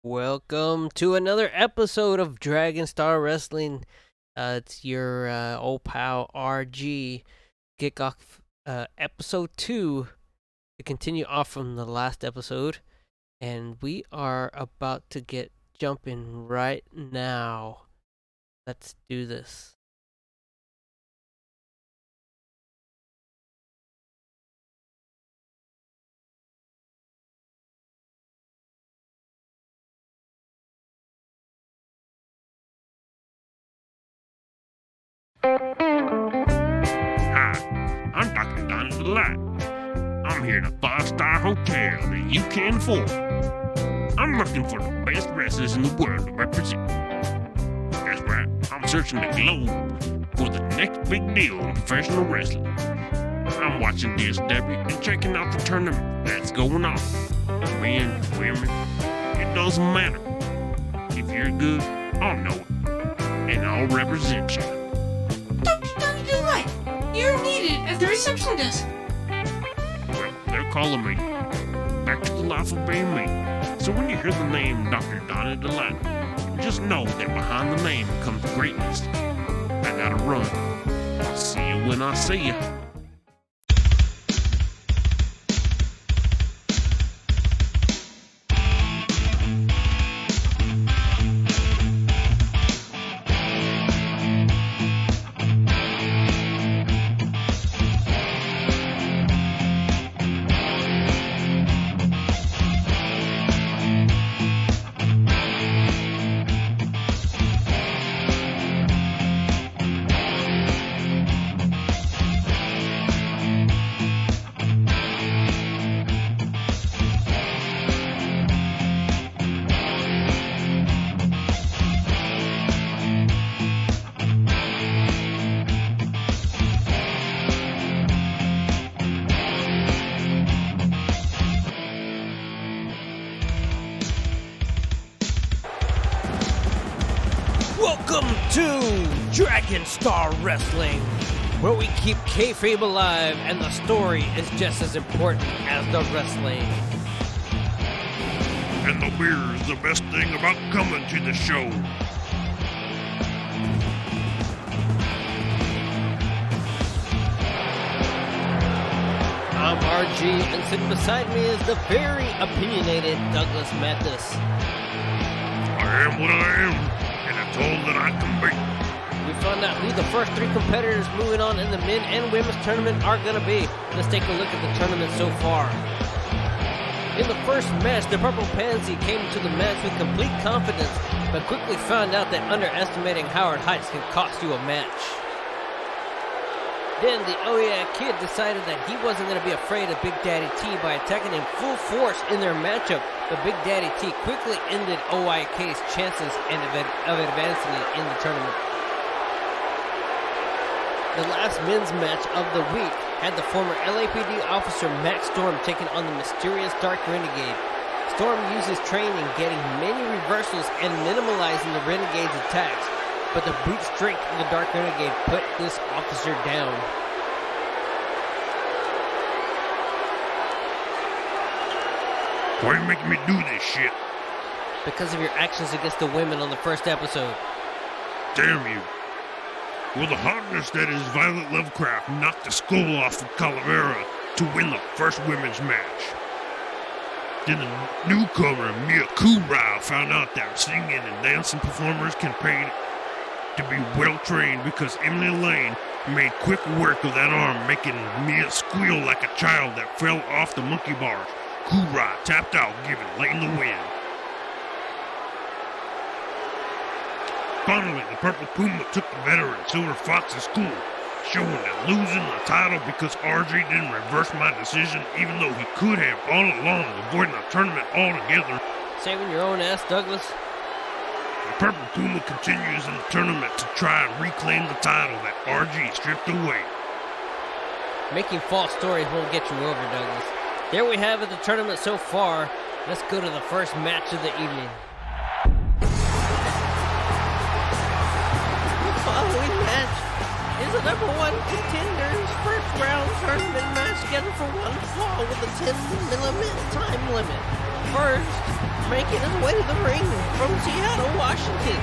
Welcome to another episode of Dragonstar Wrestling. It's your old pal RG. Kick off episode 2 to continue off from the last episode. And we are about to get jumping right now. Let's do this. Hi, I'm Dr. Donnie the Light. I'm here in a 5-star hotel that you can afford. I'm looking for the best wrestlers in the world to represent. That's right, I'm searching the globe for the next big deal in professional wrestling. I'm watching DSW and checking out the tournament that's going on. Men, women, it doesn't matter. If you're good, I'll know it, and I'll represent you. Dr. Delight, you're needed at the reception desk. Well, they're calling me back to the life of being me. So when you hear the name Dr. Donnie Delight, just know that behind the name comes greatness. I gotta run. I'll see you when I see you. Welcome to Dragonstar Wrestling, where we keep kayfabe alive and the story is just as important as the wrestling. And the beer is the best thing about coming to the show. I'm RG, and sitting beside me is the very opinionated Douglas Mathis. I am what I am, and I'm told that I can be. We found out who the first 3 competitors moving on in the men and women's tournament are going to be. Let's take a look at the tournament so far. In the first match, the Purple Pansy came to the match with complete confidence, but quickly found out that underestimating Howard Heights can cost you a match. Then the Oh Yeah Kid decided that he wasn't going to be afraid of Big Daddy T by attacking him full force in their matchup, but Big Daddy T quickly ended OIK's chances of advancing in the tournament. The last men's match of the week had the former LAPD officer Max Storm taking on the mysterious Dark Renegade. Storm uses training, getting many reversals and minimalizing the Renegade's attacks, but the brute strength of the Dark Renegade put this officer down. Why are you making me do this shit? Because of your actions against the women on the first episode. Damn you. Well, the hotness that is Violet Lovecraft knocked the skull off of Calavera to win the first women's match. Then the newcomer, Mia Kurai, found out that singing and dancing performers can pay to be well-trained because Emily Lane made quick work of that arm, making Mia squeal like a child that fell off the monkey bars. Kurai tapped out, giving Lane the win. Finally, the Purple Puma took the veteran Silver Fox to school, showing that losing the title because RG didn't reverse my decision, even though he could have all along, avoiding the tournament altogether. Saving your own ass, Douglas. The Purple Puma continues in the tournament to try and reclaim the title that RG stripped away. Making false stories won't get you over, Douglas. There we have it, the tournament so far. Let's go to the first match of the evening. The following match is the number 1 contender's first round tournament match scheduled for one fall with a 10-minute time limit. First, making his way to the ring from Seattle, Washington.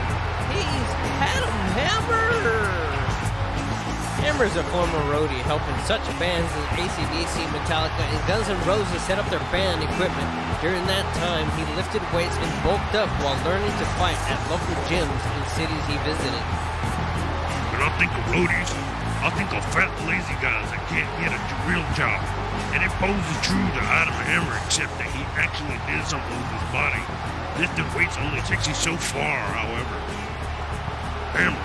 He's Adam Hammer. Hammer's a former roadie, helping such bands as AC/DC, Metallica, and Guns N' Roses set up their band equipment. During that time, he lifted weights and bulked up while learning to fight at local gyms in cities he visited. When I think of roadies, I think of fat, lazy guys that can't get a real job. And it poses true to Adam Hammer, except that he actually did something with his body. Lifting weights only takes you so far, however. Hammer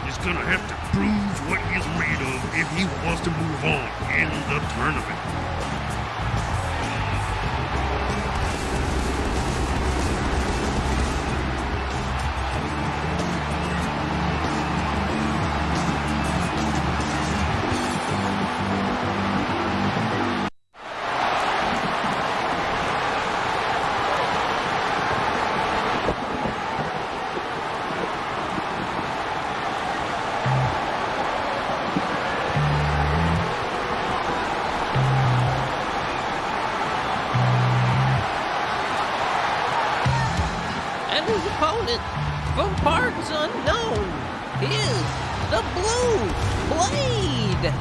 is gonna have to prove what he's made of if he wants to move on in the tournament. And his opponent, from parts unknown, is the Blue Blade.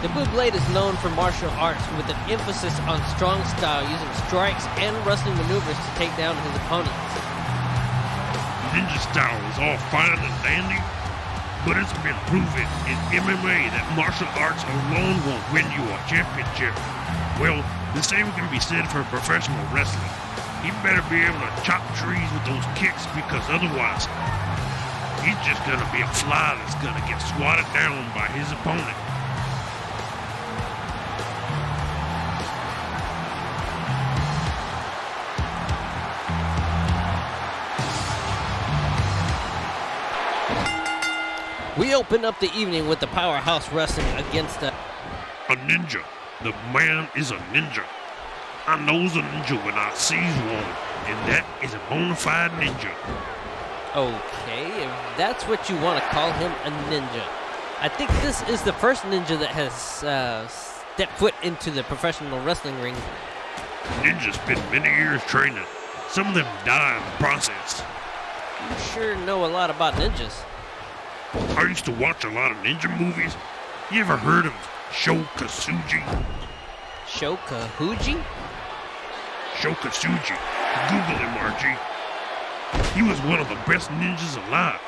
The Blue Blade is known for martial arts with an emphasis on strong style, using strikes and wrestling maneuvers to take down his opponents. Ninja style is all fine and dandy, but it's been proven in MMA that martial arts alone won't win you a championship. Well, the same can be said for professional wrestling. He better be able to chop trees with those kicks, because otherwise, he's just gonna be a fly that's gonna get swatted down by his opponent. We open up the evening with the Powerhouse wrestling against a ninja. The man is a ninja. I knows a ninja when I sees one, and that is a bona fide ninja. Okay, if that's what you want to call him, a ninja. I think this is the first ninja that has stepped foot into the professional wrestling ring. Ninjas spend many years training. Some of them die in the process. You sure know a lot about ninjas. I used to watch a lot of ninja movies. You ever heard of Shokasuji? Shokahuji? Shokasuji. Google him, Archie. He was one of the best ninjas alive.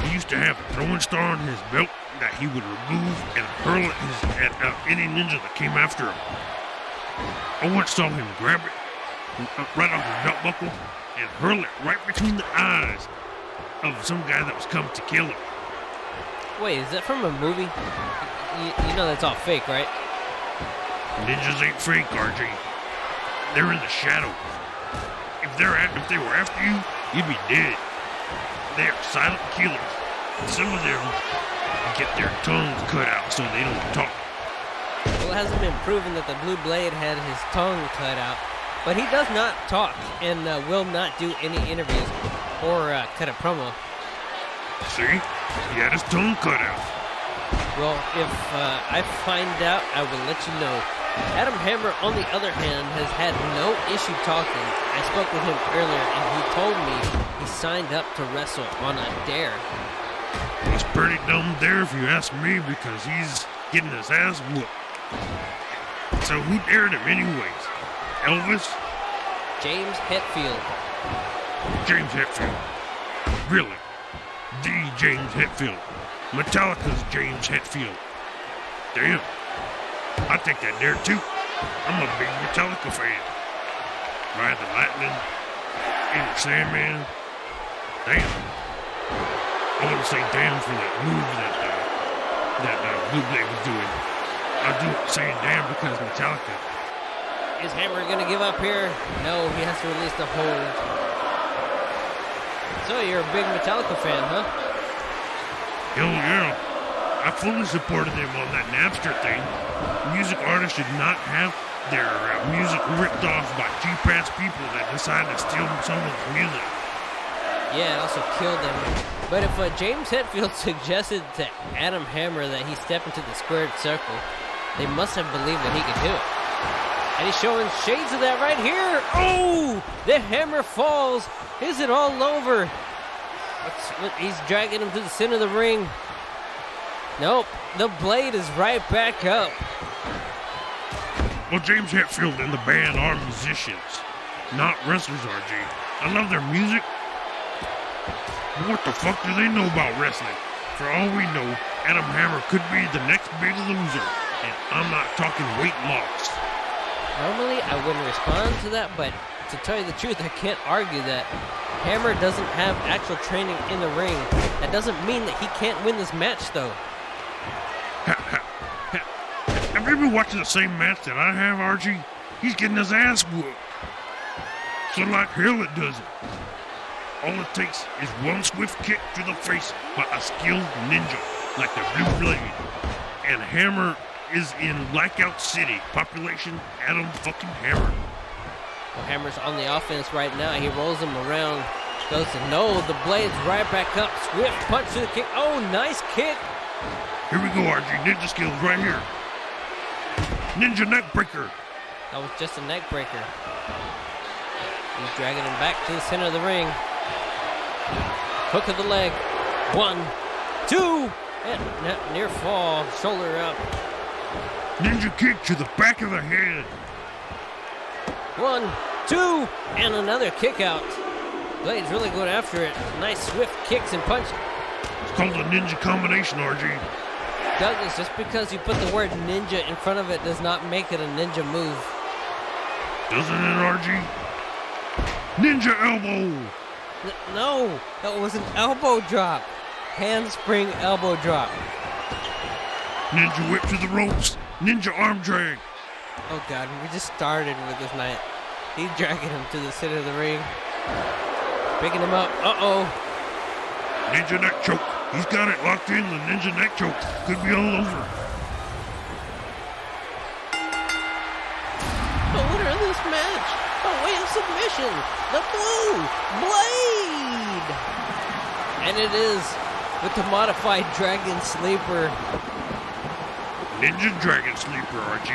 He used to have a throwing star on his belt that he would remove and hurl at any ninja that came after him. I once saw him grab it right off his belt buckle and hurl it right between the eyes of some guy that was coming to kill him. Wait, is that from a movie? You know that's all fake, right? Ninjas ain't fake, RJ. They're in the shadows. If they were after you, you'd be dead. They are silent killers. And some of them get their tongues cut out so they don't talk. Well, it hasn't been proven that the Blue Blade had his tongue cut out, but he does not talk and will not do any interviews or cut a promo. See? He had his tongue cut out. Well, if I find out, I will let you know. Adam Hammer, on the other hand, has had no issue talking. I spoke with him earlier, and he told me he signed up to wrestle on a dare. He's pretty dumb there if you ask me, because he's getting his ass whooped. So who dared him anyways? Elvis? James Hetfield. James Hetfield. Really? The James Hetfield. Metallica's James Hetfield. Damn. I take that dare too. I'm a big Metallica fan. Ride the Lightning. Enter Sandman. Damn. I want to say damn for that move that Blue Blade was doing. I do saying damn because Metallica. Is Hammer gonna give up here? No, he has to release the hold. So you're a big Metallica fan, huh? Hell yeah. I fully supported them on that Napster thing. Music artists should not have their music ripped off by cheap-ass people that decide to steal someone's music. Yeah, it also killed him. But if James Hetfield suggested to Adam Hammer that he step into the squared circle, they must have believed that he could do it. And he's showing shades of that right here. Oh, the hammer falls. Is it all over? He's dragging him to the center of the ring. Nope, the blade is right back up. Well, James Hetfield and the band are musicians, not wrestlers, RG. I love their music, but what the fuck do they know about wrestling? For all we know, Adam Hammer could be the next big loser, and I'm not talking weight loss. Normally, I wouldn't respond to that, but to tell you the truth, I can't argue that. Hammer doesn't have actual training in the ring. That doesn't mean that he can't win this match, though. Have you been watching the same match that I have, Archie? He's getting his ass whooped. So like hell it doesn't. All it takes is one swift kick to the face by a skilled ninja, like the Blue Blade. And Hammer is in Blackout City. Population Adam fucking Hammer. Well, Hammer's on the offense right now. He rolls him around. Goes to no. The blade's right back up. Swift punch to the kick. Oh, nice kick. Here we go, RG. Ninja skills right here. Ninja neck breaker. That was just a neck breaker. He's dragging him back to the center of the ring. Hook of the leg. 1, 2, and near fall. Shoulder up. Ninja kick to the back of the head. 1, 2, and another kick out. Blade's really going after it. Nice swift kicks and punch. It's called a ninja combination, RG. Douglas, just because you put the word ninja in front of it does not make it a ninja move. Doesn't it, RG? Ninja elbow. No, that was an elbow drop. Handspring elbow drop. Ninja whip to the ropes. Ninja arm drag. Oh God, we just started with this night. He's dragging him to the center of the ring. Picking him up. Uh-oh. Ninja neck choke. He's got it locked in. The ninja neck choke could be all over. The winner of this match, by way of submission, the Blue Blade. And it is with the modified Dragon Sleeper. Ninja Dragon Sleeper, RG.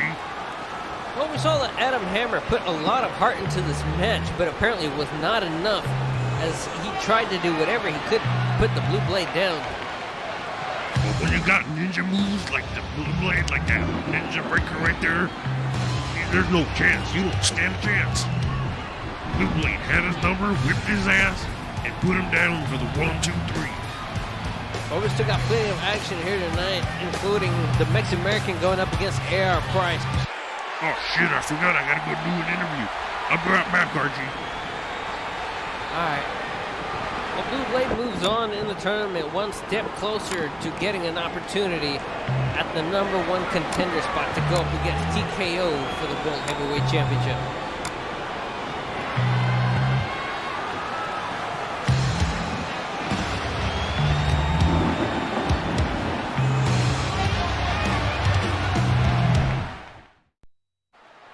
Well, we saw that Adam Hammer put a lot of heart into this match, but apparently it was not enough, as he tried to do whatever he could to put the Blue Blade down. But when you got ninja moves like the Blue Blade, like that ninja breaker right there, there's no chance. You don't stand a chance. Blue Blade had his number, whipped his ass, and put him down for the 1, 2, 3. Well, we still got plenty of action here tonight, including the Mexican going up against A.R. Price. Oh shit, I forgot I gotta go do an interview. I'll be right back, RG. Alright. Well, Blue Blade moves on in the tournament one step closer to getting an opportunity at the number 1 contender spot to go up against TKO for the World Heavyweight Championship.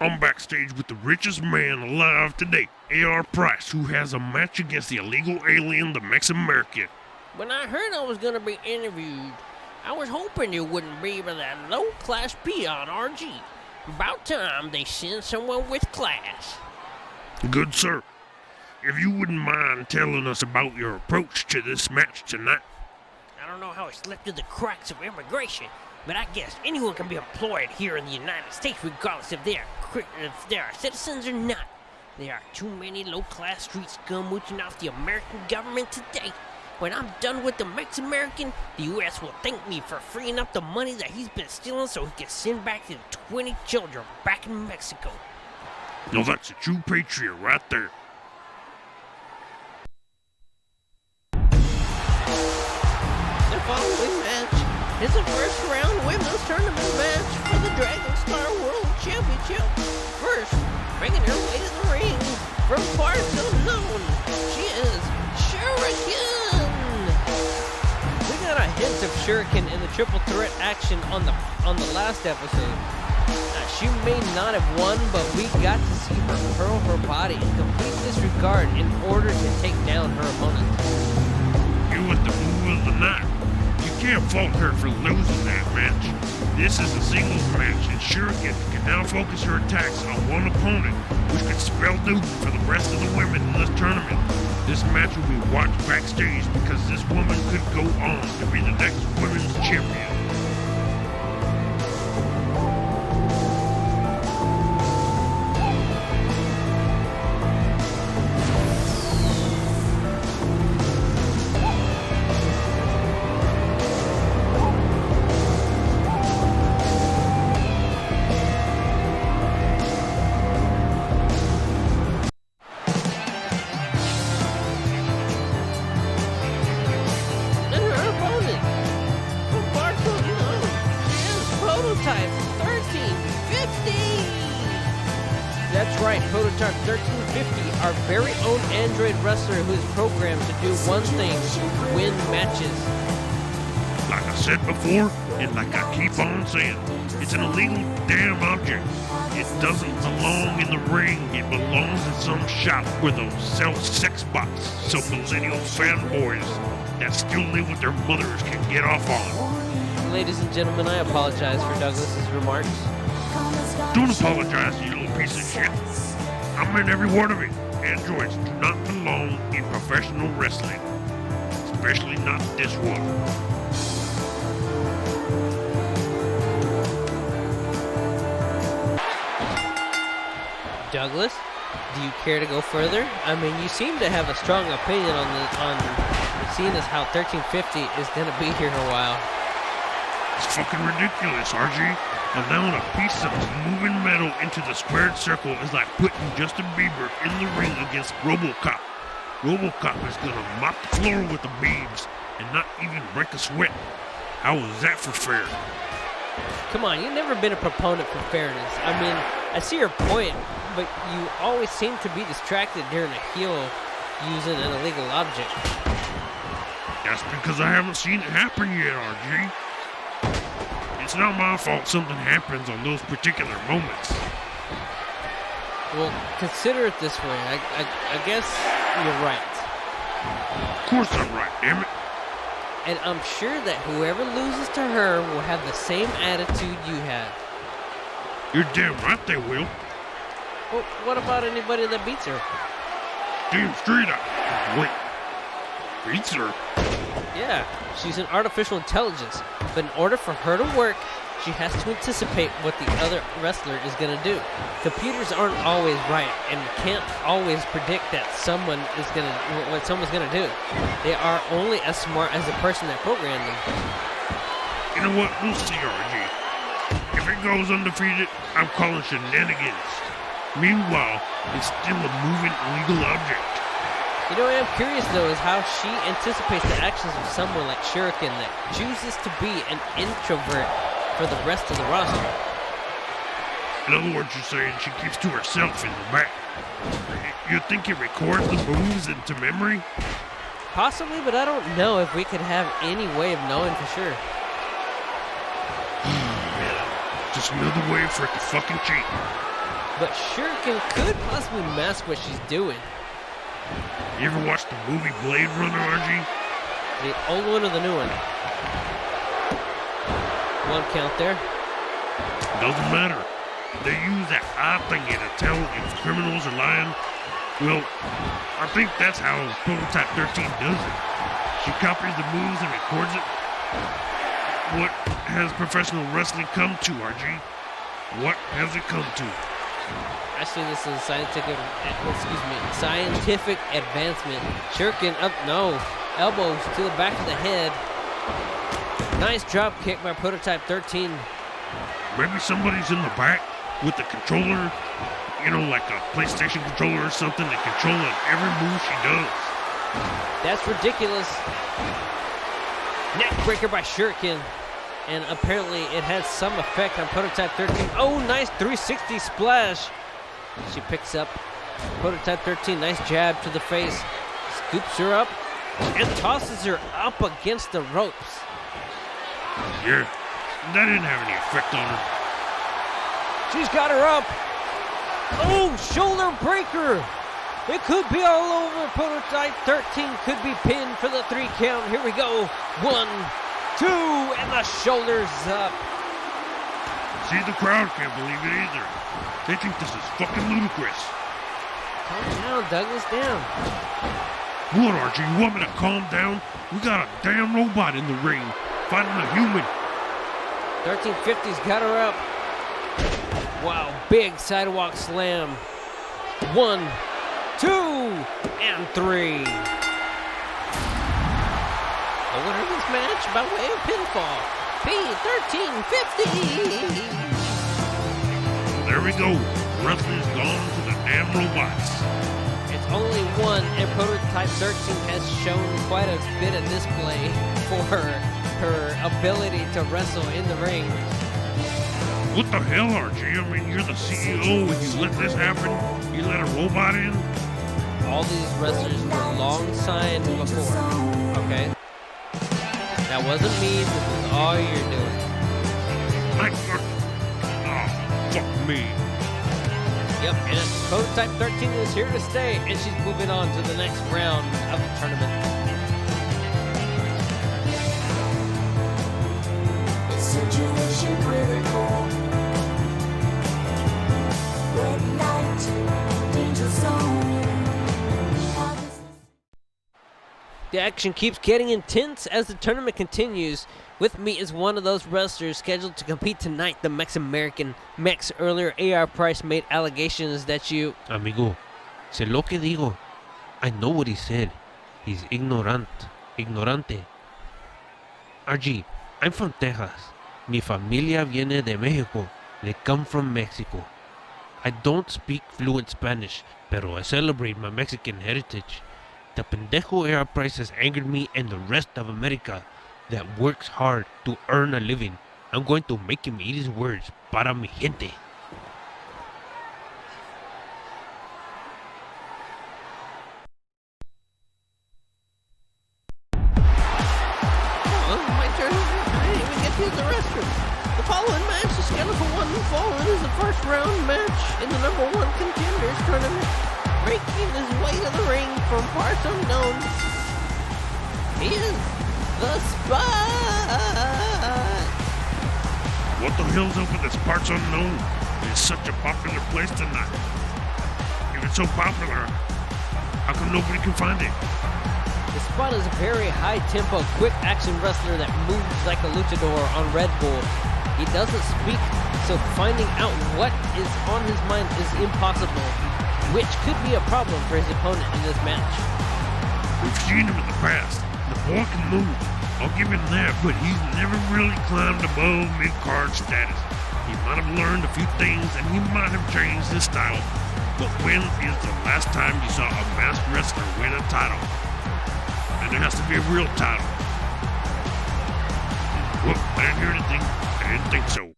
I'm backstage with the richest man alive today, A.R. Price, who has a match against the illegal alien, the Mexican. When I heard I was going to be interviewed, I was hoping you wouldn't be with that low-class peon, RG. About time they send someone with class. Good sir. If you wouldn't mind telling us about your approach to this match tonight. I don't know how it slipped through the cracks of immigration, but I guess anyone can be employed here in the United States regardless if they are citizens or not. There are too many low-class street scum mooching off the American government today. When I'm done with the Mex-American, the U.S. will thank me for freeing up the money that he's been stealing so he can send back the 20 children back in Mexico. Now that's a true patriot right there. The following match is a first-round women's tournament match for the Dragonstar World Championship. First, making her way to the ring from parts unknown, she is Shuriken. We got a hint of Shuriken in the triple threat action on the last episode. She may not have won, but we got to see her hurl her body in complete disregard in order to take down her opponent. You was the move of the night. You can't fault her for losing that match. This is a singles match, and Shuriken can now focus her attacks on one opponent, which could spell doom for the rest of the women in this tournament. This match will be watched backstage because this woman could go on to be the next women's champion. That's right, Prototype 1350, our very own android wrestler who is programmed to do one thing, win matches. Like I said before, and like I keep on saying, it's an illegal damn object. It doesn't belong in the ring. It belongs in some shop where those sell sex bots so millennial fanboys that still live with their mothers can get off on. Ladies and gentlemen, I apologize for Douglas's remarks. Don't apologize, you little piece of shit. I meant every word of it. Androids do not belong in professional wrestling. Especially not this one. Douglas, do you care to go further? I mean, you seem to have a strong opinion on seeing as how 1350 is going to be here in a while. It's fucking ridiculous, RG. Allowing a piece of moving metal into the squared circle is like putting Justin Bieber in the ring against RoboCop. RoboCop is gonna mop the floor with the beams and not even break a sweat. How is that for fair? Come on, you've never been a proponent for fairness. I mean, I see your point, but you always seem to be distracted during a heel using an illegal object. That's because I haven't seen it happen yet, RG. It's not my fault something happens on those particular moments. Well, consider it this way. I guess you're right. Of course I'm right, damn it. And I'm sure that whoever loses to her will have the same attitude you had. You're damn right they will. Well, what about anybody that beats her? Damn straight up. Wait. Beats her? Yeah, she's an artificial intelligence, but in order for her to work, she has to anticipate what the other wrestler is going to do. Computers aren't always right, and can't always predict that what someone's going to do. They are only as smart as the person that programmed them. You know what? We'll see, RG. If it goes undefeated, I'm calling shenanigans. Meanwhile, it's still a moving illegal object. You know what I'm curious though is how she anticipates the actions of someone like Shuriken that chooses to be an introvert for the rest of the roster. In other words, you're saying she keeps to herself in the back. You think it records the moves into memory? Possibly, but I don't know if we could have any way of knowing for sure. Just another way for it to fucking cheat. But Shuriken could possibly mask what she's doing. You ever watched the movie Blade Runner, RG? The old one or the new one? One count there. Doesn't matter. They use that eye thingy to tell if criminals are lying. Well, I think that's how Prototype 13 does it. She copies the moves and records it. What has professional wrestling come to, RG? What has it come to? I see this as scientific advancement. Shuriken up, no. Elbows to the back of the head. Nice drop kick by Prototype 13. Maybe somebody's in the back with the controller, you know, like a PlayStation controller or something, and controlling every move she does. That's ridiculous. Neckbreaker by Shuriken. And apparently it has some effect on Prototype 13. Oh, nice 360 splash. She picks up Prototype 13. Nice jab to the face. Scoops her up and tosses her up against the ropes. Yeah, that didn't have any effect on her. She's got her up. Oh, shoulder breaker. It could be all over. Prototype 13 could be pinned for the 3 count. Here we go. 1, 2, and the shoulders up. See, the crowd can't believe it either. They think this is fucking ludicrous. Calm down, Douglas, down. What, Archie? You want me to calm down? We got a damn robot in the ring fighting a human. 1350's got her up. Wow, big sidewalk slam. 1, 2, and 3. The winner of this match by way of pinfall, P1350. There we go. Wrestling's gone to the damn robots. It's only one, and Prototype 13 has shown quite a bit of display for her ability to wrestle in the ring. What the hell, Archie? I mean, you're the CEO. You let this happen? You let a robot in? All these wrestlers were long signed before, okay? That wasn't me, this is all you're doing. My God. Oh, fuck me. Yep, and Prototype 13 is here to stay, and she's moving on to the next round of the tournament. Situation critical. Red light, danger zone. The action keeps getting intense as the tournament continues. With me is one of those wrestlers scheduled to compete tonight, the Mex-American Mex. Earlier, A.R. Price made allegations that you... Amigo, sé lo que digo. I know what he said. He's ignorante. RG, I'm from Texas. Mi familia viene de Mexico. They come from Mexico. I don't speak fluent Spanish, pero I celebrate my Mexican heritage. The pendejo A.R. Price has angered me and the rest of America that works hard to earn a living. I'm going to make him eat his words. Para mi gente. Oh, my turn. I didn't even get to the restroom. The following match is scheduled for one fall and is the first round match in the number 1 contenders tournament. Breaking his way to the ring from parts unknown. He is the Spot. What the hell's up with this parts unknown? It's such a popular place tonight. If it's so popular, how come nobody can find it? The Spot is a very high-tempo, quick-action wrestler that moves like a luchador on Red Bull. He doesn't speak, so finding out what is on his mind is impossible, which could be a problem for his opponent in this match. We've seen him in the past. The boy can move. I'll give him that, but he's never really climbed above mid-card status. He might have learned a few things, and he might have changed his style. But when is the last time you saw a masked wrestler win a title? And it has to be a real title. Well, I didn't hear anything. I didn't think so.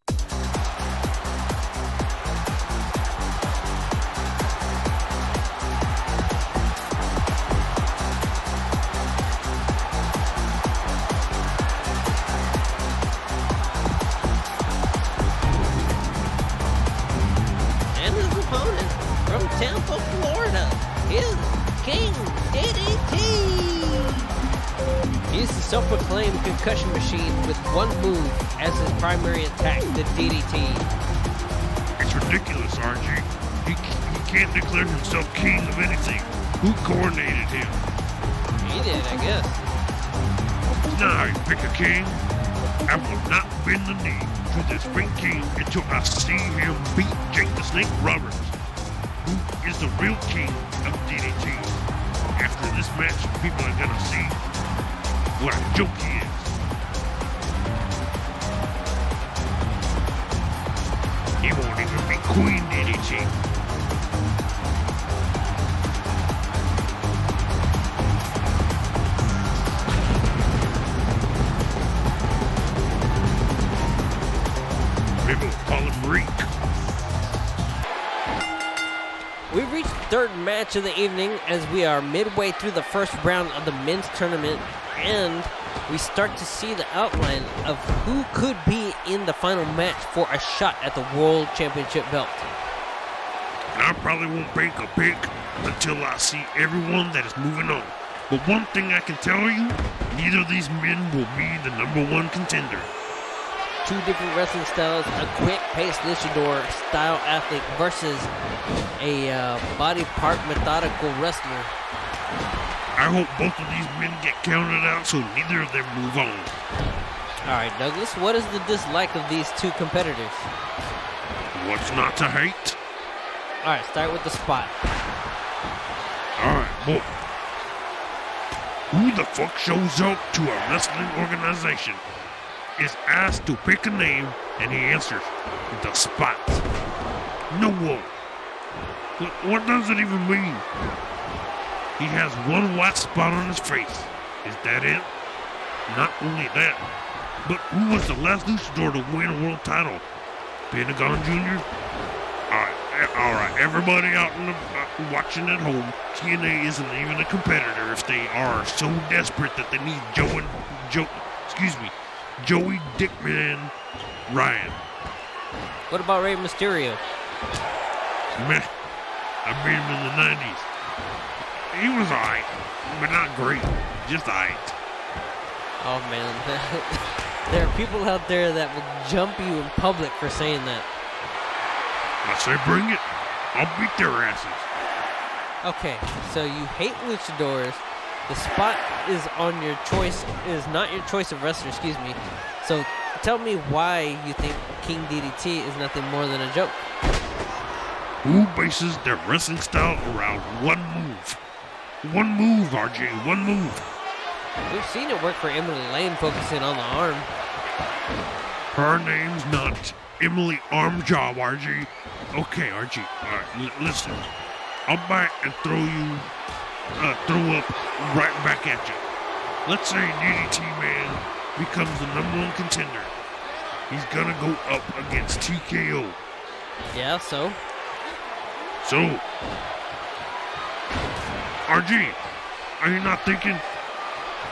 Tampa, Florida, is King DDT. He's the self-proclaimed concussion machine with one move as his primary attack, the DDT. It's ridiculous, RG. He can't declare himself king of anything. Who coordinated him? He did, I guess. Now you pick a king. I will not bend the knee to this great king until I see him beat Jake the Snake Roberts, who is the real king of DDT. After this match, people are gonna see what a joke he is. He won't even be Queen DDT. Maybe we'll call him Reek. We've reached the third match of the evening as we are midway through the first round of the men's tournament, and we start to see the outline of who could be in the final match for a shot at the World Championship belt. And I probably won't break a pick until I see everyone that is moving on. But one thing I can tell you, neither of these men will be the #1 contender. Two different wrestling styles, a quick-paced luchador style athlete versus a body part methodical wrestler. I hope both of these men get counted out so neither of them move on. Alright, Douglas, what is the dislike of these two competitors? What's not to hate? Alright, start with the spot. Alright, boy. Who the fuck shows up to a wrestling organization, is asked to pick a name, and he answers, the Spot? No one. What does it even mean? He has one white spot on his face. Is that it? Not only that, but who was the last luchador to win a world title? Pentagon Jr.? Alright, everybody out in the, watching at home, TNA isn't even a competitor if they are so desperate that they need Joey Dickman Ryan. What about Rey Mysterio? Meh, I beat him in the 90s. He was alright, but not great, just alright. Oh man, there are people out there that will jump you in public for saying that. I say bring it, I'll beat their asses. Okay, so you hate luchadors. The Spot is on your choice, is not your choice of wrestler, excuse me. So tell me why you think King DDT is nothing more than a joke. Who bases their wrestling style around one move? One move, RJ, one move. We've seen it work for Emily Lane focusing on the arm. Her name's not Emily Armjaw, RJ. Okay, RJ, alright, listen. I'll bite and throw up right back at you. Let's say DDT Man becomes the #1 contender. He's gonna go up against TKO. Yeah, so? So, RG, are you not thinking,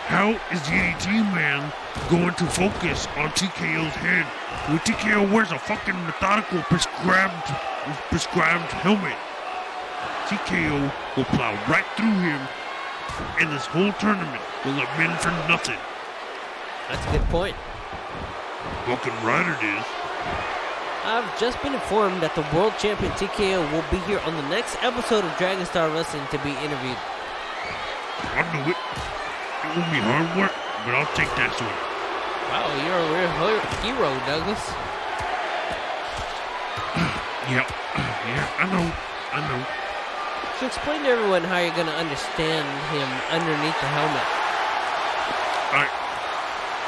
how is DDT Man going to focus on TKO's head when TKO wears a fucking methodical prescribed helmet? TKO will plow right through him, and this whole tournament will have been for nothing. That's a good point. Fucking right it is. I've just been informed that the world champion TKO will be here on the next episode of Dragonstar Wrestling to be interviewed. I'll do it. It will be hard work, but I'll take that swing. Wow, you're a real hero, Douglas. Yeah, I know. So explain to everyone how you're going to understand him underneath the helmet.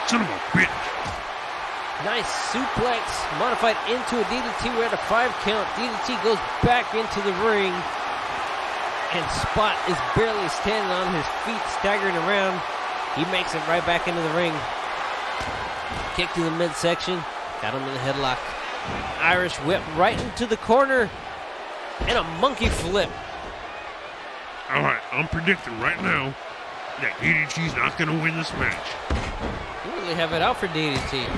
Son of a bitch. Nice suplex, modified into a DDT. We're at a 5 count. DDT goes back into the ring. And Spot is barely standing on his feet, staggering around. He makes it right back into the ring. Kick to the midsection. Got him in the headlock. Irish whip right into the corner. And a monkey flip. Alright, I'm predicting right now that DDT's not going to win this match. You really have it out for DDT.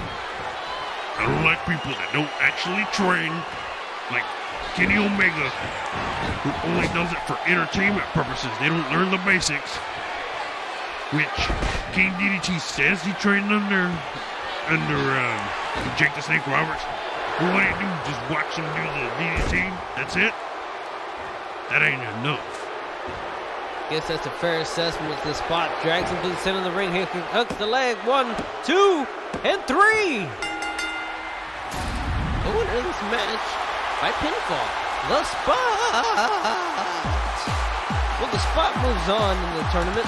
I don't like people that don't actually train, like Kenny Omega, who only does it for entertainment purposes. They don't learn the basics, which King DDT says he trained under Jake the Snake Roberts. But what do you do? Just watch him do the DDT? That's it? That ain't enough. Guess that's a fair assessment. The Spot drags him to the center of the ring. Here hooks the leg. 1, 2, and 3. The winner of this match by pinfall, the Spot. Well, the Spot moves on in the tournament. A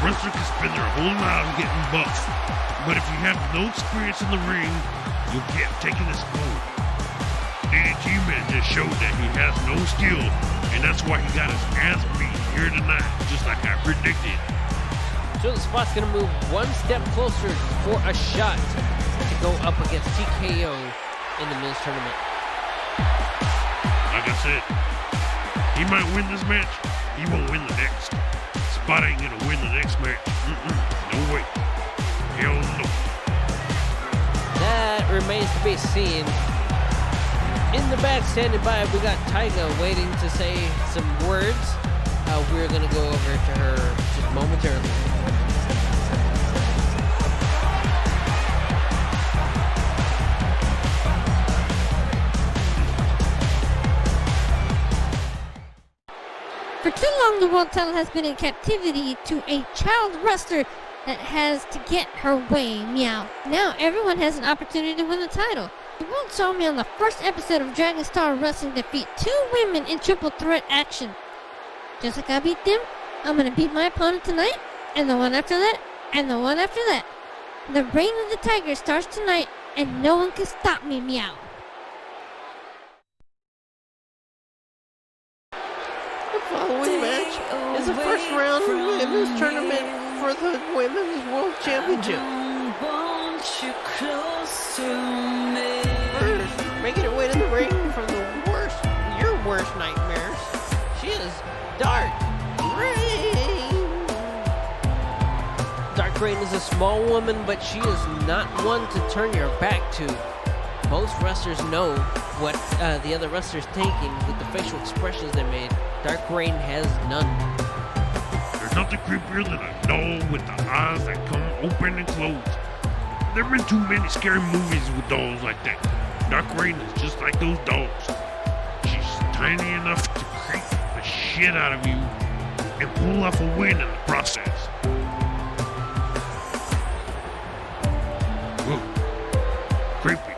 wrestler can spend their whole lives getting buff, but if you have no experience in the ring, you'll get taken as gold. DDT Man just showed that he has no skill, and that's why he got his ass beat here tonight, just like I predicted. So the Spot's gonna move one step closer for a shot to go up against TKO in the men's tournament. Like I said, he might win this match, he won't win the next. Spot ain't gonna win the next match. No way. Hell no. That remains to be seen. In the back, standing by, we got Tyga waiting to say some words. we're gonna go over to her just momentarily. For too long, the world title has been in captivity to a child wrestler that has to get her way. Meow. Now everyone has an opportunity to win the title. The world saw me on the first episode of Dragonstar Wrestling defeat 2 women in triple threat action. Just like I beat them, I'm gonna beat my opponent tonight, and the one after that, and the one after that. The reign of the tiger starts tonight, and no one can stop me. Meow. The following match is the first round of the women's tournament for the Women's World Championship. First, making her way to the ring from your worst nightmares, she is Dark Reign. Dark Reign is a small woman, but she is not one to turn your back to. Most wrestlers know what the other wrestlers thinking with the facial expressions they made. Dark Reign has none. There's nothing creepier than a doll with the eyes that come open and close. There have been too many scary movies with dolls like that. Dark Reign is just like those dolls. She's tiny enough to creep the shit out of you and pull off a win in the process. Whoa. Creepy.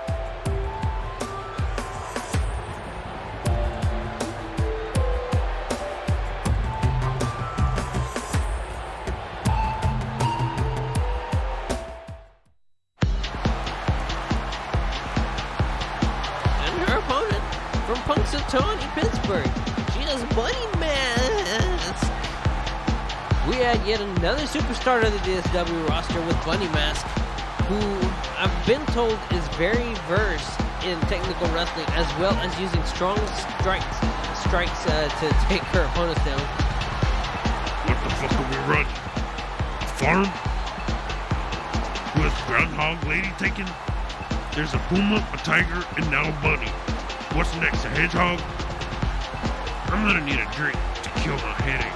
From Punxsutawney, Pittsburgh, she has Bunny Mask. We had yet another superstar to the DSW roster with Bunny Mask, who I've been told is very versed in technical wrestling as well as using strong strikes to take her opponents down. What the fuck are we running? A farm? With Groundhog Lady taken? There's a puma, a tiger, and now a bunny. What's next, a hedgehog? I'm gonna need a drink to kill my headache.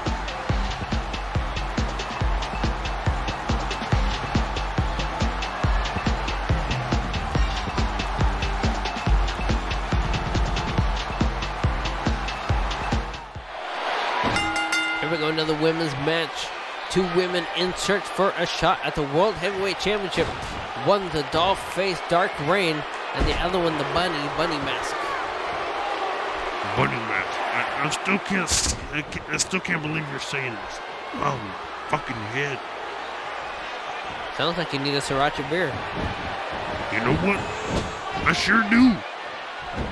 Here we go, another women's match. 2 women in search for a shot at the World Heavyweight Championship. One, the doll-faced Dark Reign, and the other one, the Bunny Mask. Bunny Mask. I still can't believe you're saying this. Oh, fucking head. Sounds like you need a sriracha beer. You know what? I sure do.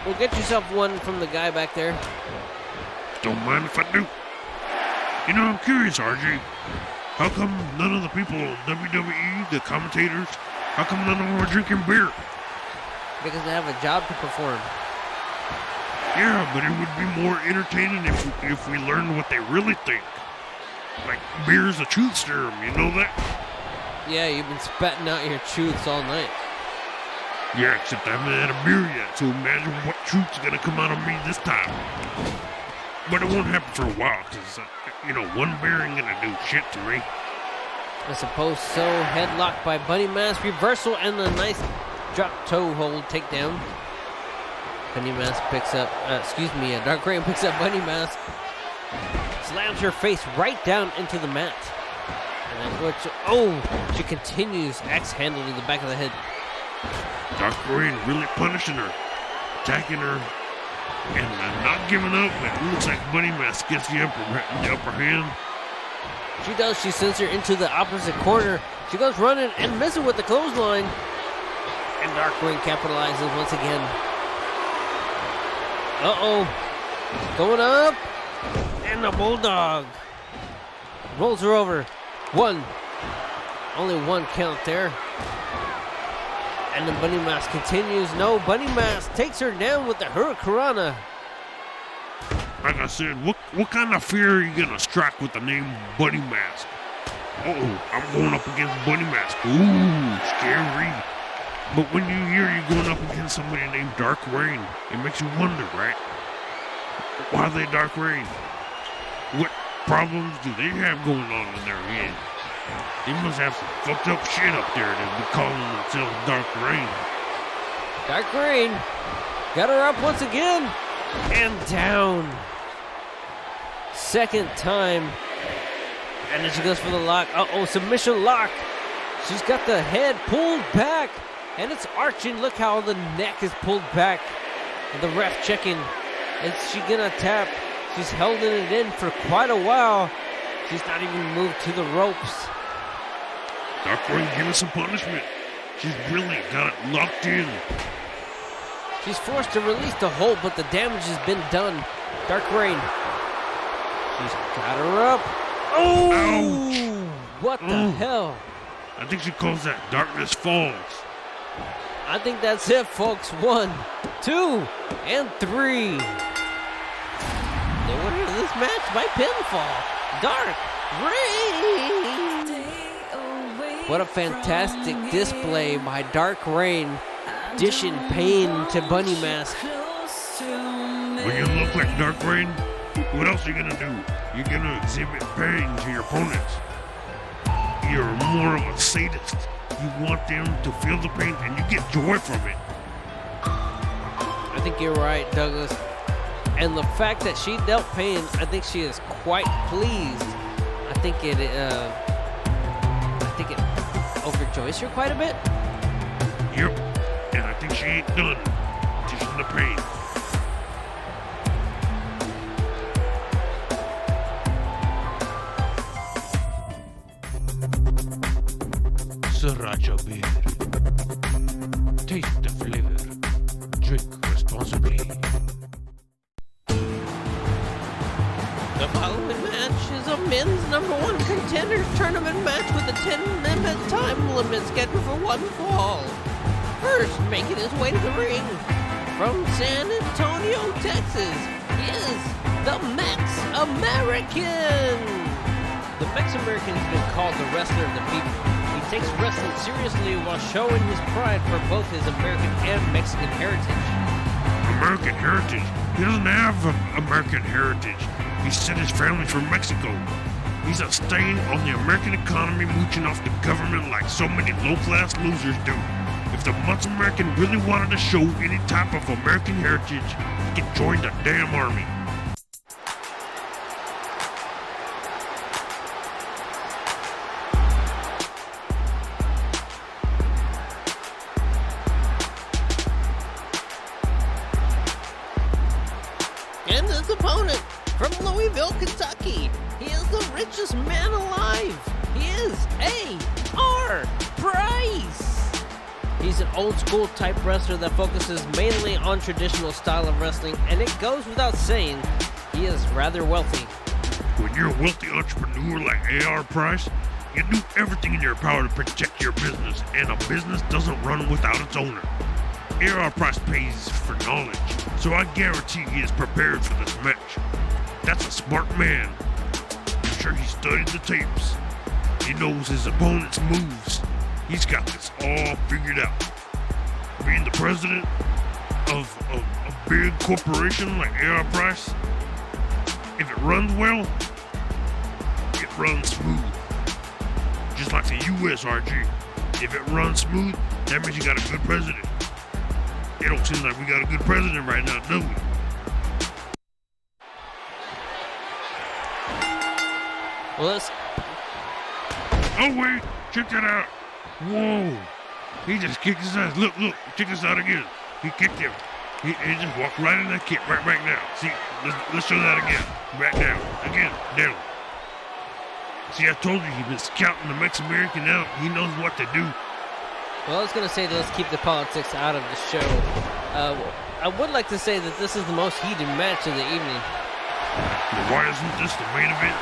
Well, get yourself one from the guy back there. Don't mind if I do. You know, I'm curious, RJ. How come none of the people on WWE, the commentators, how come none of them are drinking beer? Because they have a job to perform. Yeah, but it would be more entertaining if we learned what they really think. Like, beer's a truth serum, you know that? Yeah, you've been spatting out your truths all night. Yeah, except I haven't had a beer yet, so imagine what truth's gonna come out of me this time. But it won't happen for a while, because, one beer ain't gonna do shit to me. I suppose so. Headlock by Bunny Mask, reversal, and the nice drop toe hold takedown. Bunny Mask picks up, Dark Reign picks up Bunny Mask, slams her face right down into the mat. And then, she continues axe-handle to the back of the head. Dark Reign really punishing her, attacking her, and not giving up. It looks like Bunny Mask gets the upper hand. She does. She sends her into the opposite corner. She goes running and missing with the clothesline. And Dark Reign capitalizes once again. Going up. And the Bulldog rolls her over. Only one count there. And the Bunny Mask continues. No, Bunny Mask takes her down with the Hurricanrana. Like I said, what kind of fear are you gonna strike with the name Bunny Mask? I'm going up against Bunny Mask. Ooh, scary. But when you hear you're going up against somebody named Dark Reign, it makes you wonder, right? Why are they Dark Reign? problems do they have going on in their head? They must have some fucked up shit up there to be calling themselves Dark Reign. Dark Reign got her up once again and down. Second time. And then she goes for the lock. Uh-oh, submission lock. She's got the head pulled back. And it's arching. Look how the neck is pulled back. And the ref checking. Is she gonna tap? She's holding it in for quite a while. She's not even moved to the ropes. Dark Reign giving some punishment. She's really got it locked in. She's forced to release the hold, but the damage has been done. Dark Reign. She's got her up. Oh! Ouch. What the hell? I think she calls that Darkness Falls. I think that's it, folks. 1, 2, and 3. The winner of this match by pinfall, Dark Reign. What a fantastic display by Dark Reign, dishing pain to Bunny Mask. When you look like Dark Reign, what else are you gonna do? You're gonna exhibit pain to your opponents. You're more of a sadist. You want them to feel the pain and you get joy from it. I think you're right, Douglas. And the fact that she dealt pain, I think she is quite pleased. I think it overjoys her quite a bit. Yep, and I think she ain't done dishing the pain. Sriracha beer. Taste the flavor. Drink responsibly. The following match is a men's #1 contenders tournament match with a 10-minute time limit scheduled for one fall. First, making his way to the ring from San Antonio, Texas, is the Mex American. The Mex American has been called the wrestler of the people. He takes wrestling seriously while showing his pride for both his American and Mexican heritage. American heritage? He doesn't have American heritage. He sent his family from Mexico. He's a stain on the American economy, mooching off the government like so many low-class losers do. If the Mex American really wanted to show any type of American heritage, he could join the damn army. And his opponent from Louisville, Kentucky. He is the richest man alive. He is A.R. Price. He's an old school type wrestler that focuses mainly on traditional style of wrestling, and it goes without saying, he is rather wealthy. When you're a wealthy entrepreneur like A.R. Price, you do everything in your power to protect your business, and a business doesn't run without its owner. A.R. Price pays for knowledge, so I guarantee he is prepared for this match. That's a smart man. I'm sure he studied the tapes. He knows his opponent's moves. He's got this all figured out. Being the president of a big corporation like A.R. Price, if it runs well, it runs smooth. Just like the U.S. RG. If it runs smooth, that means you got a good president. It don't seem like we got a good president right now, do we? Well, let's... Oh wait, check that out. Whoa. He just kicked his ass. Look, check this out again. He kicked him. He just walked right in that kick right back now. See, let's show that again. Back down. Again, down. See, I told you he's been scouting the Mex American out. He knows what to do. Well, I was going to say that let's keep the politics out of the show. I would like to say that this is the most heated match of the evening. Well, why isn't this the main event?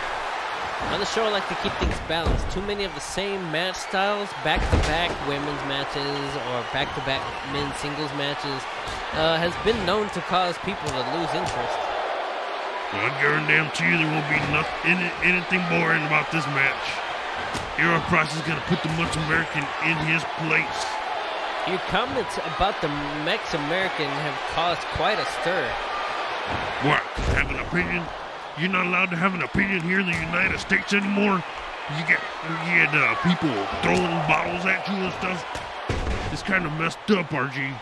On the show, I like to keep things balanced. Too many of the same match styles, back-to-back women's matches or back-to-back men's singles matches, has been known to cause people to lose interest. Well, I guarantee you there won't be anything boring about this match. A.R. Price is going to put the Mex American in his place. Your comments about the Mex American have caused quite a stir. What? Have an opinion? You're not allowed to have an opinion here in the United States anymore. You get people throwing bottles at you and stuff. It's kind of messed up, RG.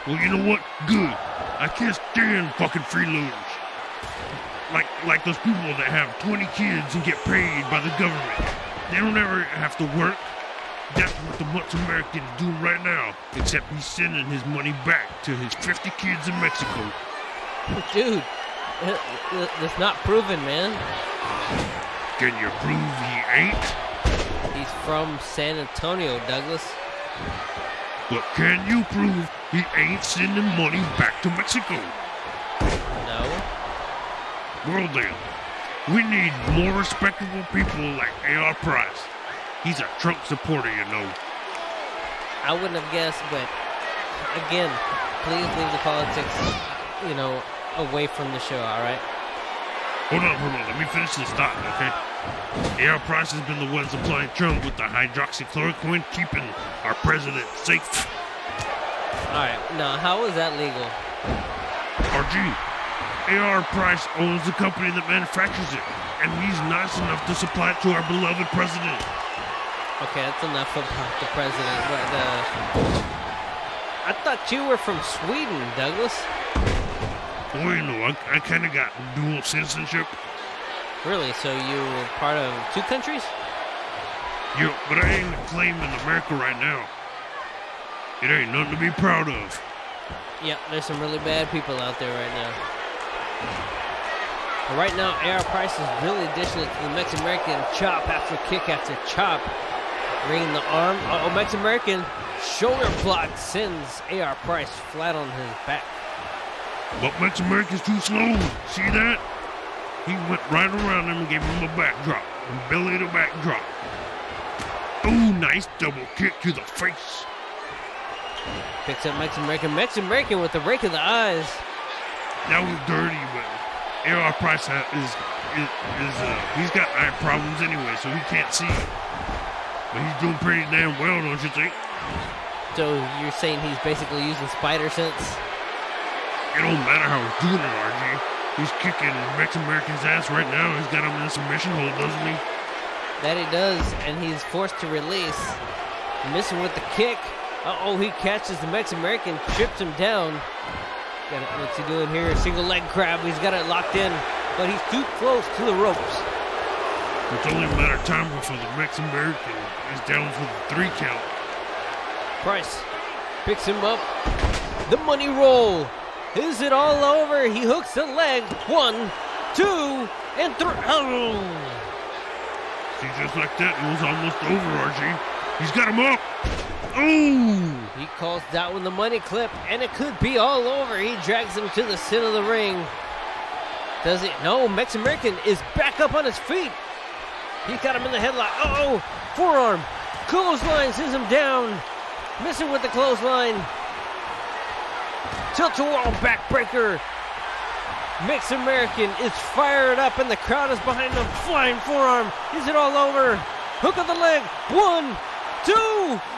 Well, you know what? Good. I can't stand fucking freeloaders. Like those people that have 20 kids and get paid by the government. They don't ever have to work. That's what the Much American is doing right now. Except he's sending his money back to his 50 kids in Mexico. Dude, that's not proven, man. Can you prove he ain't? He's from San Antonio, Douglas. But can you prove he ain't sending money back to Mexico? No. Well then, we need more respectable people like A.R. Price. He's a Trump supporter, you know. I wouldn't have guessed, but again, please leave the politics, away from the show, all right? Hold on. Let me finish this thought, okay? A.R. Price has been the one supplying Trump with the hydroxychloroquine, keeping our president safe. All right, now, how is that legal? RG, A.R. Price owns the company that manufactures it, and he's nice enough to supply it to our beloved president. Okay, that's enough about the president, but I thought you were from Sweden, Douglas. Well, you know, I kind of got dual citizenship. Really? So you were part of two countries? Yeah, but I ain't claiming America right now. It ain't nothing to be proud of. Yeah, there's some really bad people out there right now. But right now, A.R. Price is really dishing it to the Mex-American chop after kick after chop. Bringing the arm. Uh-oh, Mex-American shoulder block sends A.R. Price flat on his back. But Mex-American's too slow. See that? He went right around him and gave him a backdrop. And belly to backdrop. Ooh, nice double kick to the face. Picks up Mex-American. Mex-American with the rake of the eyes. That was dirty, but A.R. Price he's got eye problems anyway, so he can't see. But he's doing pretty damn well, don't you think? So you're saying he's basically using spider sense? It don't matter how he's doing it, RG. He's kicking Mex-American's ass right now. He's got him in a submission hold, doesn't he? That he does, and he's forced to release. Missing with the kick. Uh-oh, he catches the Mex-American, trips him down. What's he doing here? Single leg crab. He's got it locked in, but he's too close to the ropes. It's only a matter of time before the Mex-American is down for the 3 count. Price picks him up. The money roll. Is it all over? He hooks the leg. 1, 2, and 3. Oh! See, just like that, it was almost over, RG. He's got him up. Oh! He calls that one the money clip, and it could be all over. He drags him to the center of the ring. Does it? No, Mex-American is back up on his feet. He's got him in the headlock. Uh-oh! Forearm. Clothesline sends him down. Missing with the clothesline. Tilt-a-wall backbreaker. Mex-American is fired up, and the crowd is behind him. Flying forearm. Is it all over? Hook of the leg. 1, 2,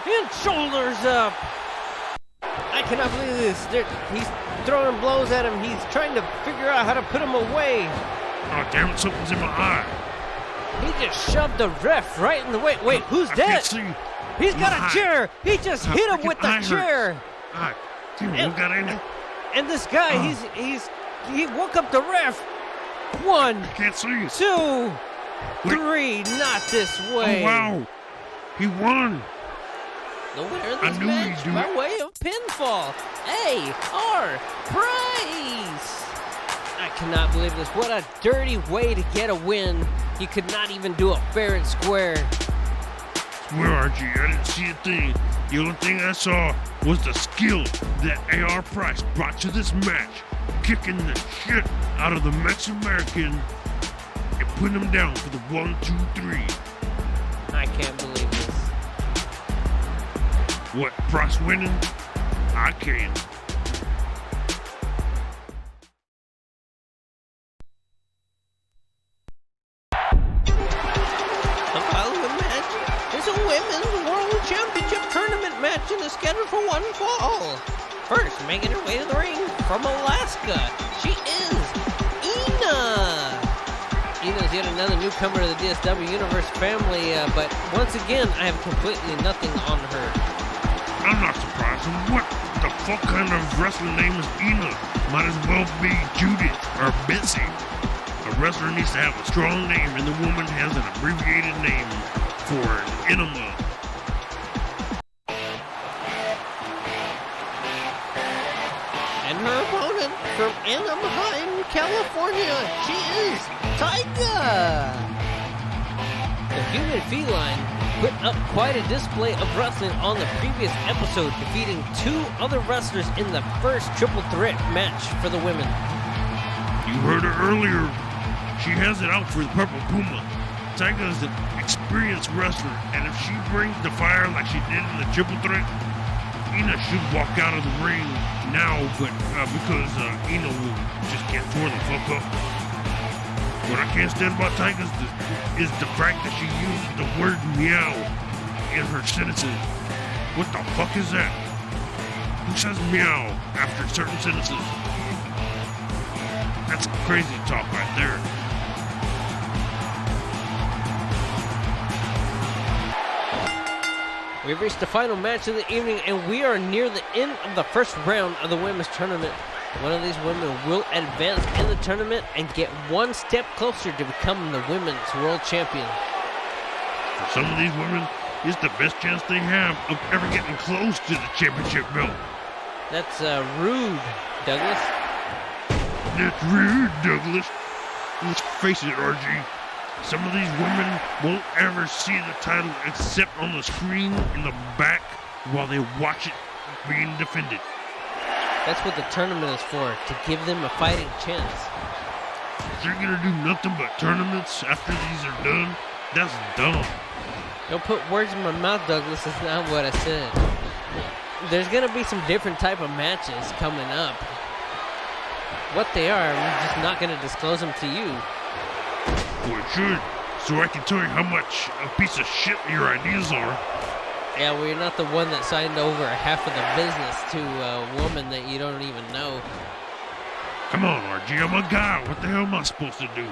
and shoulders up. I cannot believe this. He's throwing blows at him. He's trying to figure out how to put him away. Oh, damn it, something's in my eye. He just shoved the ref right in the way. Wait, who's I that? can't see. He's got My a chair. He just My hit him freaking with the eye chair. hurts. Damn, what got in it? And this guy, he woke up the ref. 1, I can't see. 2, Wait. 3. Not this way. Oh, wow. He won. The winner of I this knew match he'd do by it. way of pinfall, A.R. Price. I cannot believe this. What a dirty way to get a win. He could not even do it fair and square. Swear, RG, I didn't see a thing. The only thing I saw was the skill that A.R. Price brought to this match, kicking the shit out of the Mex-American and putting him down for the 1, 2, 3. I can't believe this. What, Price winning? I can. The following match is a Women's World Championship Tournament match and is scheduled for one fall. First, making her way to the ring from Alaska, she is Ina. is yet another newcomer to the DSW Universe family, but once again, I have completely nothing on her. I'm not surprised. What the fuck kind of wrestler name is Ina? Might as well be Judith or Bitsy. A wrestler needs to have a strong name, and the woman has an abbreviated name for an enema. And her opponent from Anaheim, California, she is Tyga. The human feline put up quite a display of wrestling on the previous episode, defeating 2 other wrestlers in the first triple threat match for the women. You heard her earlier. She has it out for the Purple Puma. Tyga is an experienced wrestler, and if she brings the fire like she did in the triple threat, Ina should walk out of the ring now, but because Ina will just get torn the fuck up. What I can't stand about Tyga is the fact that she uses the word meow in her sentences. What the fuck is that? Who says meow after certain sentences? That's crazy talk right there. We've reached the final match of the evening, and we are near the end of the first round of the women's tournament. One of these women will advance in the tournament and get one step closer to becoming the women's world champion. For some of these women, it's the best chance they have of ever getting close to the championship belt. That's rude, Douglas. That's rude, Douglas. Let's face it, RG. Some of these women won't ever see the title except on the screen in the back while they watch it being defended. That's what the tournament is for, to give them a fighting chance. If you're gonna do nothing but tournaments after these are done, that's dumb. Don't put words in my mouth, Douglas. That's not what I said. There's gonna be some different type of matches coming up. What they are, I'm just not gonna disclose them to you. Well, it should, so I can tell you how much a piece of shit your ideas are. Yeah, well, you're not the one that signed over half of the business to a woman that you don't even know. Come on, RG, I'm a guy. What the hell am I supposed to do?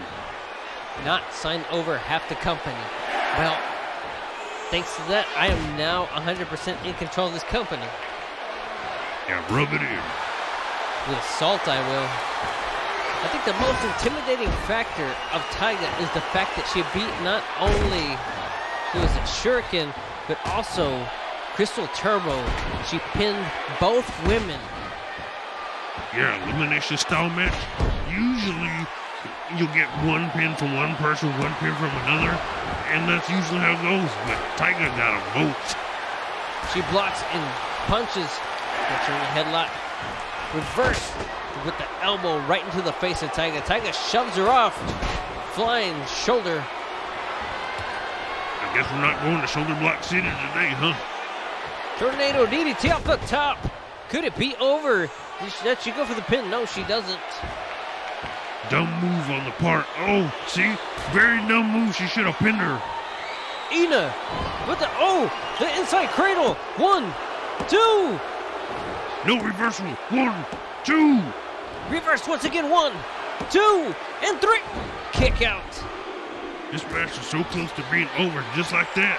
Not sign over half the company. Well, thanks to that, I am now 100% in control of this company. Yeah, rub it in. With salt, I will. I think the most intimidating factor of Tyga is the fact that she beat not only who was it, Shuriken, but also Crystal Turbo. She pinned both women. Yeah, elimination style match. Usually, you'll get one pin from one person, one pin from another, and that's usually how it goes. But Tyga got them both. She blocks and punches. Gets her in a headlock. Reverse with the elbow right into the face of Tyga. Tyga shoves her off. Flying shoulder. I guess we're not going to shoulder block city today, huh? Tornado DDT off the top. Could it be over? Does she go for the pin? No, she doesn't. Dumb move on the part. Oh, see? Very dumb move. She should have pinned her. Ina with the inside cradle. 1, 2. No reversal. 1, 2. Reverse once again. 1, 2, and 3. Kick out. This match is so close to being over, just like that.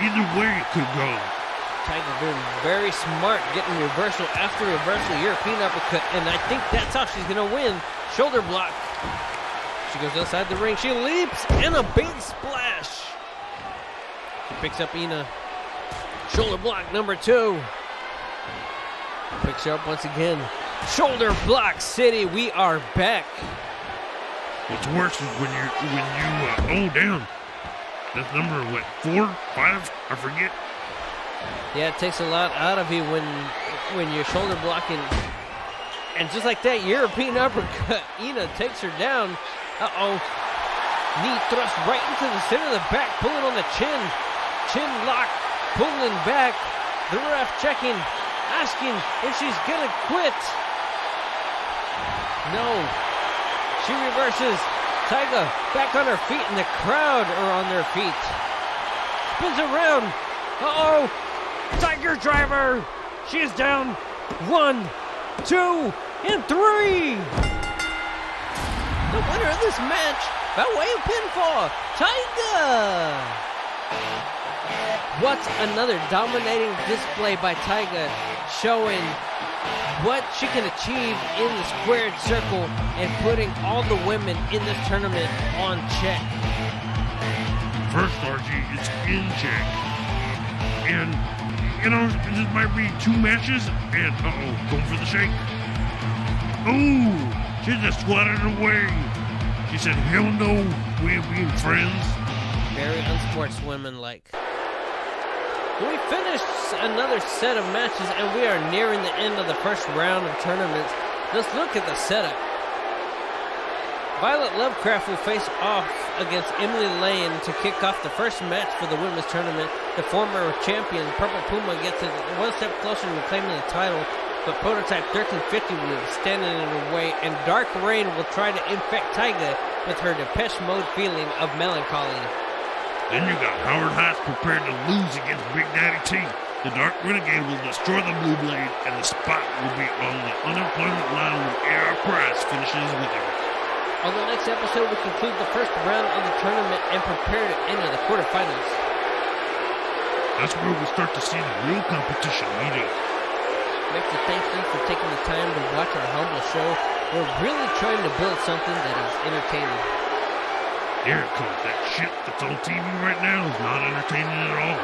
Either way it could go. Tyga being very smart, getting reversal after reversal, European uppercut, and I think that's how she's gonna win. Shoulder block. She goes outside the ring. She leaps and a big splash. She picks up Ina. Shoulder block number 2. Picks her up once again. Shoulder block city. We are back. What's worse is when you down. That's number what, 4, 5? I forget. Yeah, it takes a lot out of you when you're shoulder blocking. And just like that, European uppercut. Ina takes her down. Knee thrust right into the center of the back, pulling on the chin. Chin lock, pulling back. The ref checking, asking if she's gonna quit. No. She reverses. Tyga back on her feet, and the crowd are on their feet. Spins around. Tiger driver. She is down. 1, 2, and 3. The winner of this match By way of pinfall, Tyga! What's another dominating display by Tyga, showing what she can achieve in the squared circle and putting all the women in this tournament on check. First, RG, it's in check. And, this might be 2 matches, and, going for the shake. Ooh, she just squatted away. She said, hell no, we ain't being friends. Very unsportswoman-like. We finished another set of matches, and we are nearing the end of the first round of tournaments. Let's look at the setup. Violet Lovecraft will face off against Emily Lane to kick off the first match for the women's tournament. The former champion, Purple Puma, gets it one step closer to reclaiming the title, but Prototype 1350 will stand in her way, and Dark Reign will try to infect Tyga with her Depeche Mode feeling of melancholy. Then you got Howard Heights prepared to lose against Big Daddy T. The Dark Renegade will destroy the Blue Blade, and the spot will be on the unemployment line when AR Price finishes with him. On the next episode, we conclude the first round of the tournament and prepare to enter the quarterfinals. That's where we start to see the real competition heat up. We have to thank you for taking the time to watch our humble show. We're really trying to build something that is entertaining. Here it comes. That shit that's on TV right now is not entertaining at all.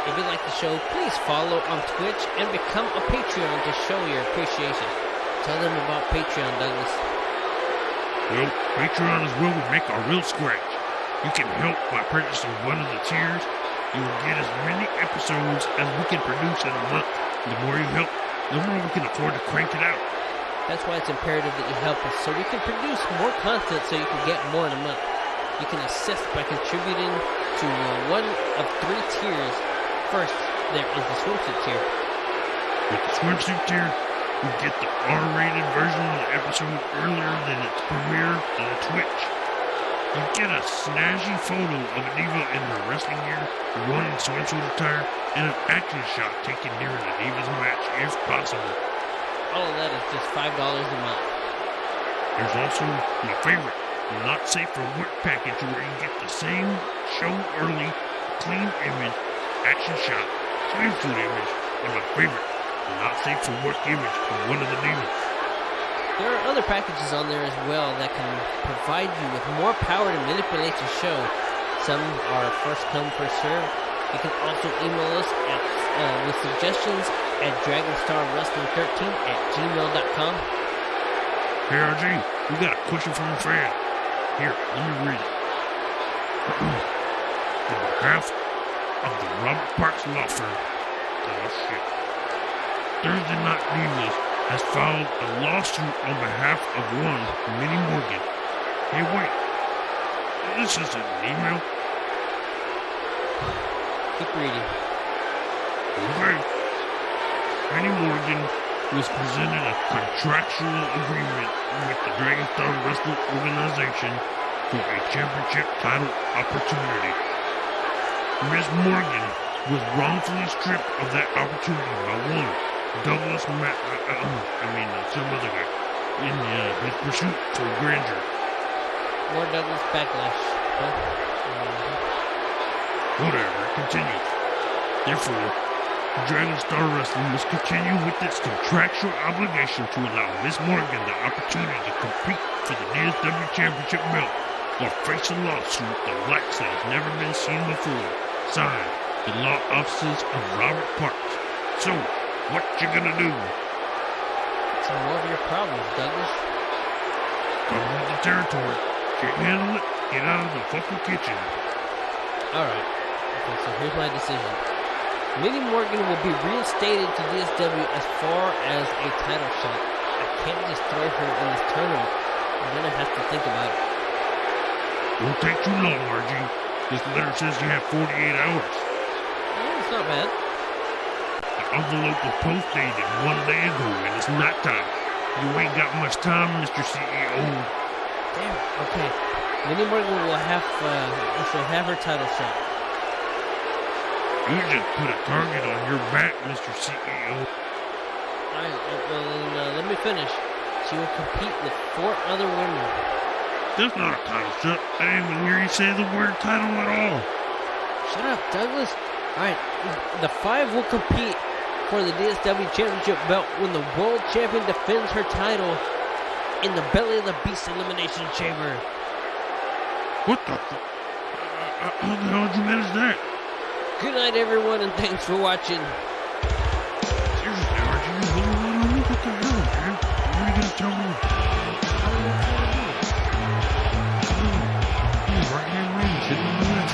If you like the show, please follow on Twitch and become a Patreon to show your appreciation. Tell them about Patreon, Douglas. Well, Patreon is where we make our real scratch. You can help by purchasing one of the tiers. You will get as many episodes as we can produce in a month. The more you help, the more we can afford to crank it out. That's why it's imperative that you help us so we can produce more content so you can get more in a month. You can assist by contributing to one of 3 tiers. First, there is the swimsuit tier. With the swimsuit tier, you get the R-rated version of the episode earlier than its premiere on Twitch. You get a snazzy photo of a diva in her wrestling gear, running swimsuit attire, and an action shot taken during the diva's match if possible. All of that is just $5 a month. There's also my favorite, not safe for work package, where you get the same show early, clean image, action shot, swimsuit image, and my favorite, not safe for work image of one of the divas. There are other packages on there as well that can provide you with more power to manipulate your show. Some are first come, first serve. You can also email us with suggestions at dragonstarwrestling13@gmail.com. Hey RG, we got a question from a fan. Here, let me read it. On behalf of the Robert Parks Law Firm, Thursday Night Divas has filed a lawsuit on behalf of one Minnie Morgan. Hey, wait. This isn't an email. Keep reading. Okay. Minnie Morgan was presented a contractual agreement with the Dragonstar Wrestling Organization for a championship title opportunity. Miss Morgan was wrongfully stripped of that opportunity by one Douglas some other guy, in his pursuit for grandeur. More Douglas backlash. Huh? Whatever, continues. Therefore, Dragonstar Wrestling must continue with its contractual obligation to allow Miss Morgan the opportunity to compete for the DSW Championship belt or face a lawsuit the likes that has never been seen before. Signed, the law offices of Robert Parks. So, what you gonna do? Some more of your problems, Douglas. Come with the territory. Can't handle it? Get out of the fucking kitchen. Alright. Okay, so here's my decision. Minnie Morgan will be reinstated to DSW as far as a title shot. I can't just throw her in this tournament. I'm gonna have to think about it. Won't take too long, RG. This letter says you have 48 hours. Oh, it's not bad. The envelope was post-dated 1 day ago, and it's night time. You ain't got much time, Mr. CEO. Damn it. Okay. Minnie Morgan will she'll have her title shot. You just put a target on your back, Mr. CEO. Alright, well, let me finish. She will compete with 4 other women. That's not a title shot. I didn't even hear you say the word title at all. Shut up, Douglas. All right, the 5 will compete for the DSW Championship belt when the world champion defends her title in the Belly of the Beast Elimination Chamber. What the how the hell did you manage that? Good night, everyone, and thanks for watching. Seriously, RG, you really want on me? What the hell, man? When are you gonna tell me? Right hand ring, sitting on the left.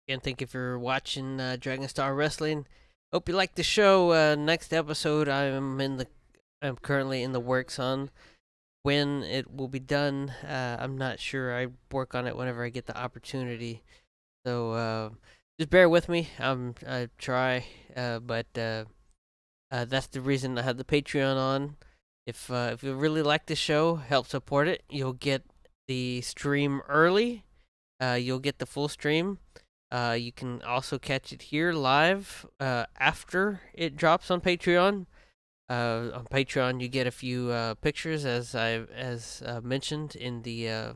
Again, thank you for watching Dragonstar Wrestling. Hope you liked the show. Next episode, I'm currently in the works on. When it will be done, I'm not sure. I work on it whenever I get the opportunity. So just bear with me. I try, but that's the reason I have the Patreon on. If you really like the show, help support it. You'll get the stream early. You'll get the full stream. You can also catch it here live after it drops on Patreon. On Patreon, you get a few pictures, as I mentioned in the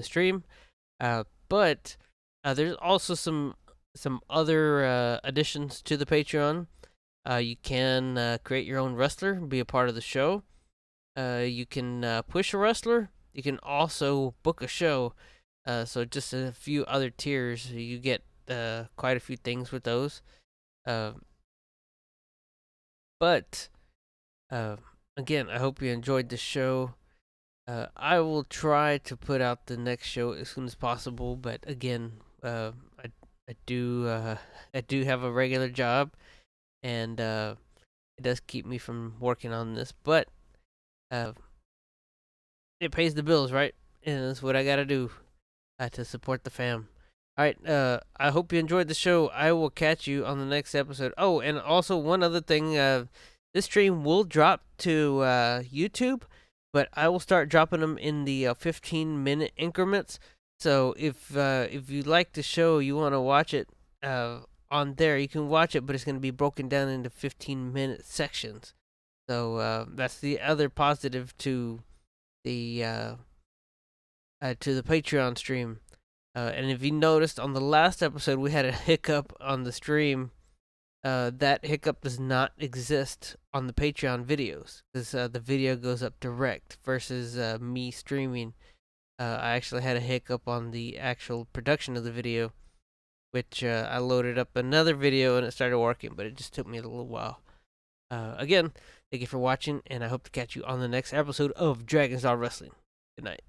stream. But there's also some other additions to the Patreon. You can create your own wrestler, be a part of the show. You can push a wrestler. You can also book a show. So just a few other tiers. You get quite a few things with those. But again, I hope you enjoyed the show. I will try to put out the next show as soon as possible. But again, I do have a regular job, and it does keep me from working on this. But it pays the bills, right? And that's what I gotta do to support the fam. All right. I hope you enjoyed the show. I will catch you on the next episode. Oh, and also one other thing. This stream will drop to YouTube, but I will start dropping them in the 15-minute increments. So if you like the show, you want to watch it on there, you can watch it, but it's going to be broken down into 15-minute sections. So that's the other positive to the Patreon stream. And if you noticed on the last episode, we had a hiccup on the stream. That hiccup does not exist on the Patreon videos, because the video goes up direct versus me streaming. I actually had a hiccup on the actual production of the video, which I loaded up another video and it started working, but it just took me a little while. Again, thank you for watching, and I hope to catch you on the next episode of Dragonstar Wrestling. Good night.